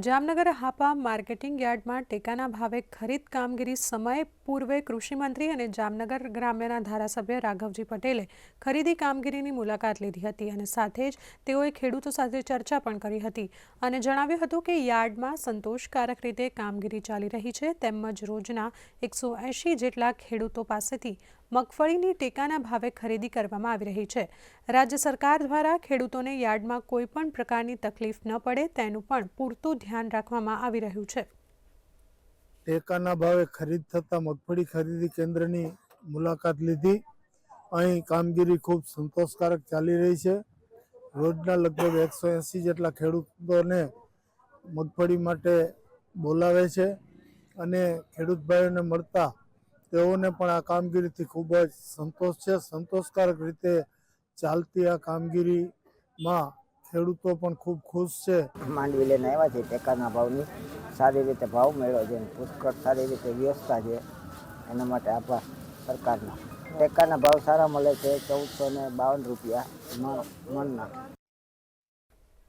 Jamnagar Hapa marketing યાર્ડમાં ટેકાના ભાવે ખરીદ કામગીરી સમય પૂર્વે કૃષિમંત્રી અને જામનગર ગ્રામ્યના ધારાસભ્ય રાઘવજી પટેલે ખરીદી કામગીરીની મુલાકાત લીધી હતી અને સાથે જ તેઓએ ખેડૂતો સાથે ચર્ચા પણ કરી હતી અને જણાવ્યું હતું કે યાર્ડમાં સંતોષકારક રીતે કામગીરી ચાલી રહી છે તેમજ રોજના 180 જેટલા ખેડૂતો પાસેથી મગફળીની ટેકાના ભાવે ખરીદી કરવામાં આવી રહી છે। રાજ્ય સરકાર દ્વારા ખેડૂતોને યાર્ડમાં કોઈપણ પ્રકારની તકલીફ ન પડે તેનું પણ પૂરતું ધ્યાન રાખવામાં આવી રહ્યું છે। ટેકાના ભાવે ખરીદ થતા મગફળી ખરીદી કેન્દ્રની મુલાકાત લીધી। અહીં કામગીરી ખૂબ સંતોષકારક ચાલી રહી છે। રોજના લગભગ 180 જેટલા ખેડૂતોને મગફળી માટે બોલાવે છે અને ખેડૂત ભાઈઓને મળતા તેઓને પણ આ કામગીરીથી ખૂબ જ સંતોષ છે। સંતોષકારક રીતે ચાલતી આ કામગીરીમાં ખેડૂતો પણ ખૂબ ખુશ છે। માંડવી લઈને આવ્યા છે ટેકાના ભાવની સારી રીતે ભાવ મળ્યો છે, પુષ્કળ સારી રીતે વ્યવસ્થા છે, એના માટે આભાર સરકારનો। ટેકાના ભાવ સારા મળે છે, 1452 રૂપિયા મણના।